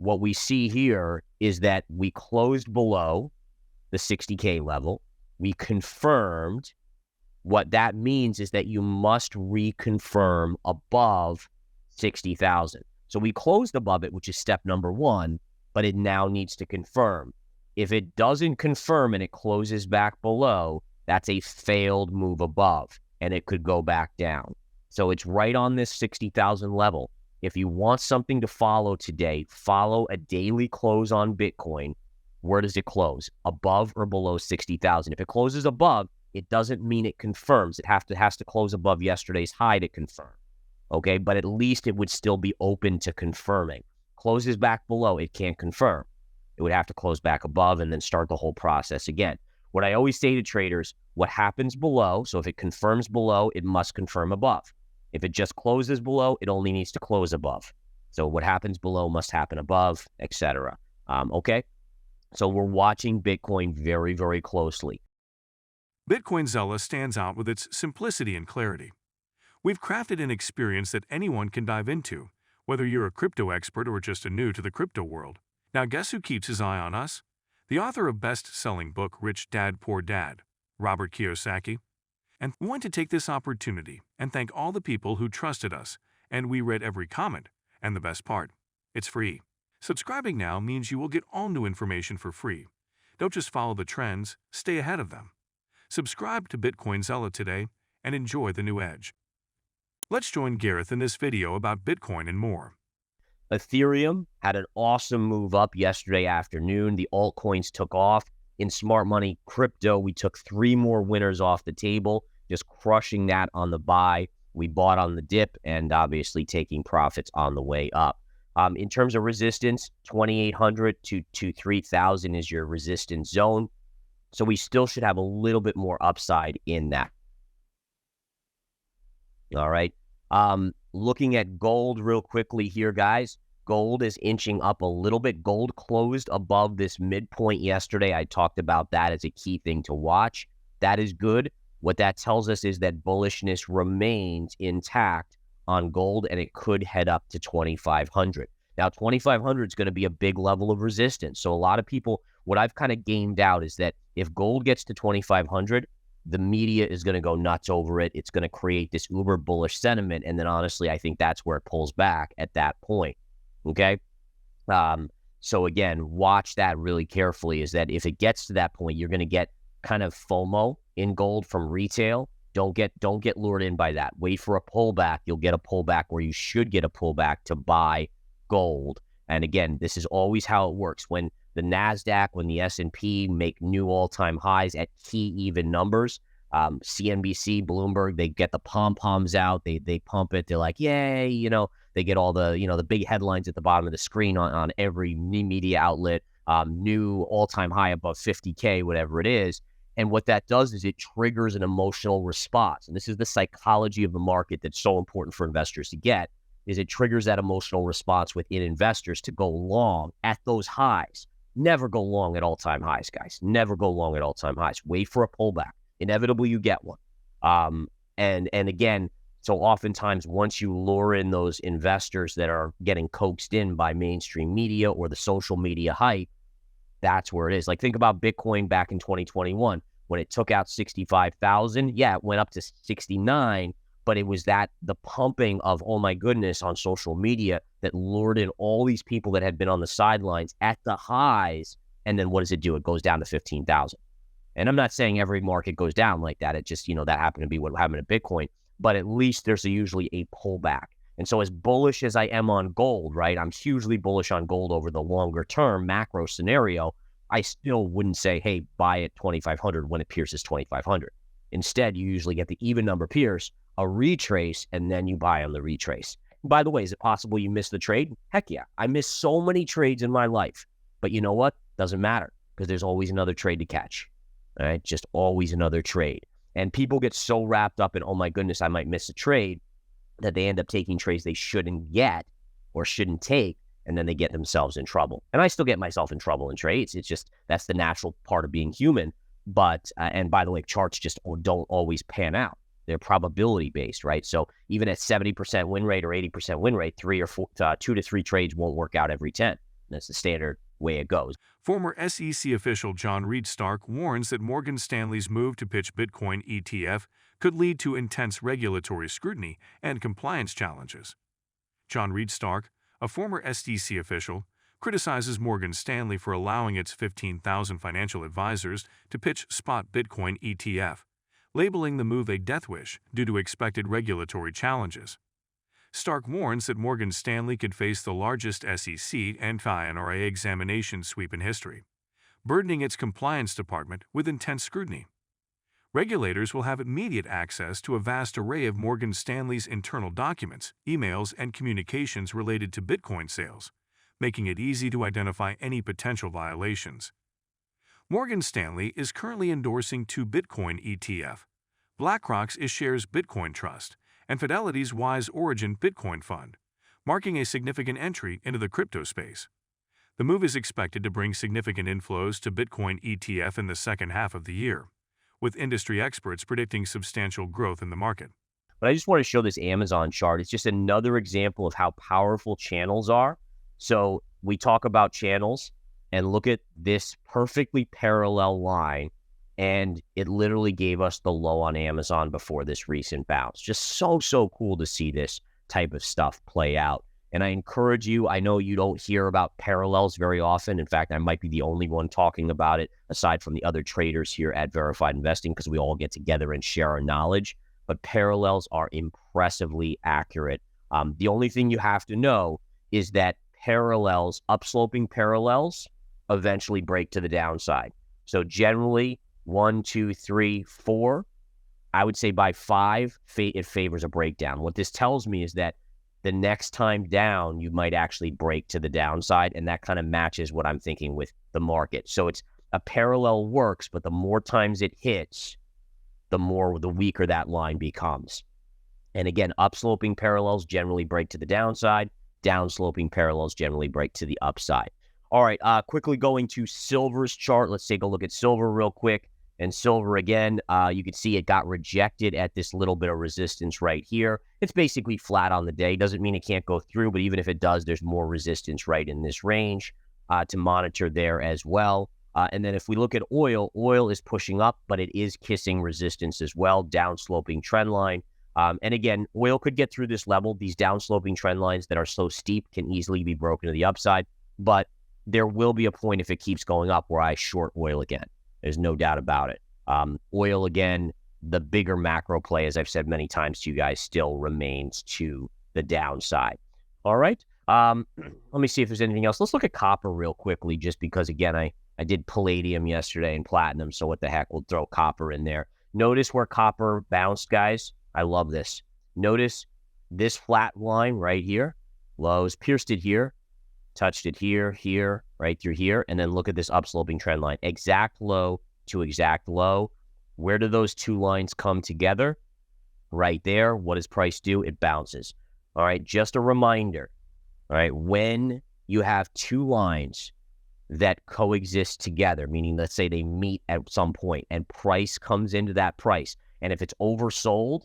what we see here is that we closed below the 60K level. We confirmed. What that means is that you must reconfirm above 60,000. So we closed above it, which is step number one, but it now needs to confirm. If it doesn't confirm and it closes back below, that's a failed move above, and it could go back down. So it's right on this 60,000 level. If you want something to follow today, follow a daily close on Bitcoin. Where does it close? Above or below 60,000? If it closes above, it doesn't mean it confirms. It has to close above yesterday's high to confirm. Okay, but at least it would still be open to confirming. Closes back below, it can't confirm. It would have to close back above and then start the whole process again. What I always say to traders, what happens below, so if it confirms below, it must confirm above. If it just closes below, it only needs to close above. So what happens below must happen above, etc. Okay, so we're watching Bitcoin very, very closely. Bitcoin Zella stands out with its simplicity and clarity. We've crafted an experience that anyone can dive into, whether you're a crypto expert or just a new to the crypto world. Now guess who keeps his eye on us? The author of best-selling book Rich Dad Poor Dad, Robert Kiyosaki. And we want to take this opportunity and thank all the people who trusted us, and we read every comment. And the best part, it's free. Subscribing now means you will get all new information for free. Don't just follow the trends, stay ahead of them. Subscribe to Bitcoin Zella today and enjoy the new edge. Let's join Gareth in this video about Bitcoin and more. Ethereum had an awesome move up yesterday afternoon. The altcoins took off. In smart money crypto, we took 3 more winners off the table, just crushing that on the buy. We bought on the dip and obviously taking profits on the way up. In terms of resistance, 2,800 to 3,000 is your resistance zone. So we still should have a little bit more upside in that. All right. Looking at gold real quickly here, guys. Gold is inching up a little bit. Gold closed above this midpoint yesterday. I talked about that as a key thing to watch. That is good. What that tells us is that bullishness remains intact on gold, and it could head up to 2,500. Now, 2,500 is going to be a big level of resistance. So a lot of people, what I've kind of gamed out is that if gold gets to 2,500, the media is going to go nuts over it. It's going to create this uber bullish sentiment. And then honestly, I think that's where it pulls back at that point. Okay. So again, watch that really carefully, is that if it gets to that point, you're going to get kind of FOMO in gold from retail. Don't get lured in by that. Wait for a pullback. You'll get a pullback where you should get a pullback to buy gold. And again, this is always how it works. When the NASDAQ, when the S&P make new all-time highs at key even numbers, CNBC, Bloomberg, they get the pom-poms out. They pump it. They're like, yay, they get all the, the big headlines at the bottom of the screen on every media outlet, new all-time high above 50K, whatever it is. And what that does is it triggers an emotional response. And this is the psychology of the market that's so important for investors to get, is it triggers that emotional response within investors to go long at those highs. Never go long at all-time highs, guys. Never go long at all-time highs. Wait for a pullback. Inevitably, you get one. And again, so oftentimes once you lure in those investors that are getting coaxed in by mainstream media or the social media hype, that's where it is. Like, think about Bitcoin back in 2021 when it took out 65,000. Yeah, it went up to 69, but it was the pumping of, oh my goodness, on social media that lured in all these people that had been on the sidelines at the highs. And then what does it do? It goes down to 15,000. And I'm not saying every market goes down like that. It just, that happened to be what happened to Bitcoin. But at least there's usually a pullback. And so as bullish as I am on gold, right, I'm hugely bullish on gold over the longer term macro scenario, I still wouldn't say, hey, buy at 2,500 when it pierces 2,500. Instead, you usually get the even number pierce, a retrace, and then you buy on the retrace. By the way, is it possible you missed the trade? Heck yeah. I missed so many trades in my life. But you know what? Doesn't matter, because there's always another trade to catch. All right? Just always another trade. And people get so wrapped up in, oh my goodness, I might miss a trade, that they end up taking trades they shouldn't get or shouldn't take, and then they get themselves in trouble. And I still get myself in trouble in trades. It's just, that's the natural part of being human. But, and by the way, charts just don't always pan out. They're probability based, right? So even at 70% win rate or 80% win rate, 2 to 3 trades won't work out every 10. That's the standard way it goes. Former SEC official John Reed Stark warns that Morgan Stanley's move to pitch Bitcoin ETF could lead to intense regulatory scrutiny and compliance challenges. John Reed Stark, a former SEC official, criticizes Morgan Stanley for allowing its 15,000 financial advisors to pitch spot Bitcoin ETF, labeling the move a death wish due to expected regulatory challenges. Stark warns that Morgan Stanley could face the largest SEC and FINRA examination sweep in history, burdening its compliance department with intense scrutiny. Regulators will have immediate access to a vast array of Morgan Stanley's internal documents, emails, and communications related to Bitcoin sales, making it easy to identify any potential violations. Morgan Stanley is currently endorsing two Bitcoin ETF, BlackRock's iShares Bitcoin Trust, and Fidelity's Wise Origin Bitcoin Fund, marking a significant entry into the crypto space. The move is expected to bring significant inflows to Bitcoin ETF in the second half of the year, with industry experts predicting substantial growth in the market. But I just want to show this Amazon chart. It's just another example of how powerful channels are. So we talk about channels, and look at this perfectly parallel line, and it literally gave us the low on Amazon before this recent bounce. Just so cool to see this type of stuff play out. And I encourage you, I know you don't hear about parallels very often. In fact, I might be the only one talking about it, aside from the other traders here at Verified Investing, because we all get together and share our knowledge. But parallels are impressively accurate. The only thing you have to know is that parallels, upsloping parallels, eventually break to the downside. So generally, 1, 2, 3, 4, I would say by 5, it favors a breakdown. What this tells me is that the next time down, you might actually break to the downside, and that kind of matches what I'm thinking with the market. So it's a parallel works, but the more times it hits, the weaker that line becomes. And again, upsloping parallels generally break to the downside. Downsloping parallels generally break to the upside. All right, quickly going to silver's chart. Let's take a look at silver real quick. And silver, again, you can see it got rejected at this little bit of resistance right here. It's basically flat on the day. Doesn't mean it can't go through, but even if it does, there's more resistance right in this range to monitor there as well. And then if we look at oil, oil is pushing up, but it is kissing resistance as well, downsloping trend line. And again, oil could get through this level. These downsloping trend lines that are so steep can easily be broken to the upside, but there will be a point if it keeps going up where I short oil again. There's no doubt about it. Oil, again, the bigger macro play, as I've said many times to you guys, still remains to the downside. All right. Let me see if there's anything else. Let's look at copper real quickly, just because, again, I did palladium yesterday and platinum, so what the heck, we'll throw copper in there. Notice where copper bounced, guys. I love this. Notice this flat line right here. Lows, pierced it here, touched it here, here, right through here, and then look at this upsloping trend line. Exact low to exact low. Where do those two lines come together? Right there. What does price do? It bounces. All right, just a reminder. All right, when you have two lines that coexist together, meaning let's say they meet at some point and price comes into that price, and if it's oversold,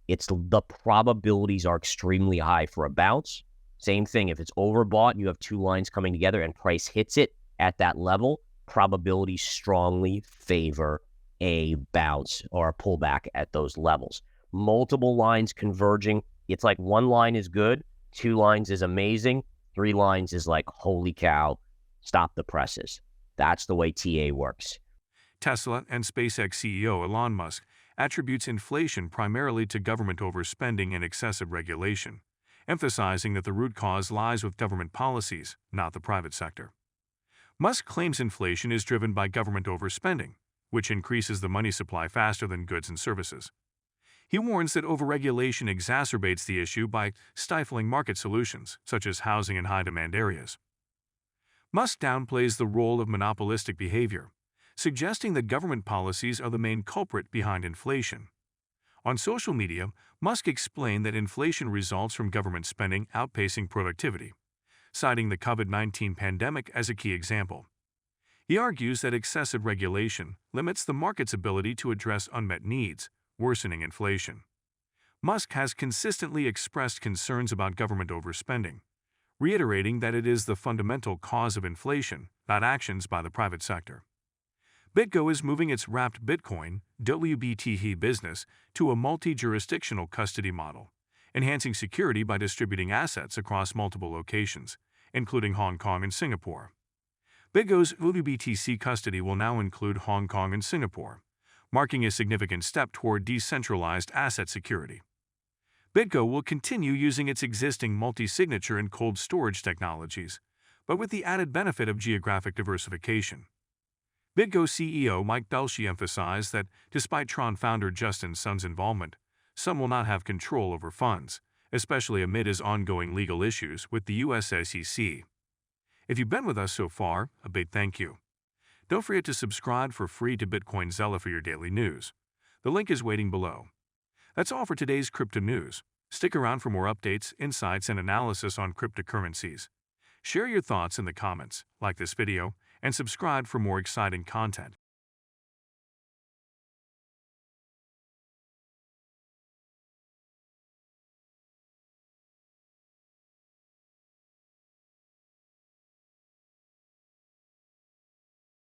the probabilities are extremely high for a bounce. Same thing, if it's overbought and you have two lines coming together and price hits it at that level, probabilities strongly favor a bounce or a pullback at those levels. Multiple lines converging, it's like one line is good, two lines is amazing, three lines is like, holy cow, stop the presses. That's the way TA works. Tesla and SpaceX CEO Elon Musk attributes inflation primarily to government overspending and excessive regulation, emphasizing that the root cause lies with government policies, not the private sector. Musk claims inflation is driven by government overspending, which increases the money supply faster than goods and services. He warns that overregulation exacerbates the issue by stifling market solutions, such as housing in high-demand areas. Musk downplays the role of monopolistic behavior, suggesting that government policies are the main culprit behind inflation. On social media, Musk explained that inflation results from government spending outpacing productivity, citing the COVID-19 pandemic as a key example. He argues that excessive regulation limits the market's ability to address unmet needs, worsening inflation. Musk has consistently expressed concerns about government overspending, reiterating that it is the fundamental cause of inflation, not actions by the private sector. BitGo is moving its wrapped Bitcoin (WBTC) business to a multi-jurisdictional custody model, enhancing security by distributing assets across multiple locations, including Hong Kong and Singapore. BitGo's WBTC custody will now include Hong Kong and Singapore, marking a significant step toward decentralized asset security. BitGo will continue using its existing multi-signature and cold storage technologies, but with the added benefit of geographic diversification. BitGo CEO Mike Dulci emphasized that despite Tron founder Justin Sun's involvement, Sun will not have control over funds, especially amid his ongoing legal issues with the US SEC. If you've been with us so far, a big thank you. Don't forget to subscribe for free to BitCoinzilla for your daily news. The link is waiting below. That's all for today's crypto news. Stick around for more updates, insights, and analysis on cryptocurrencies. Share your thoughts in the comments, like this video, and subscribe for more exciting content.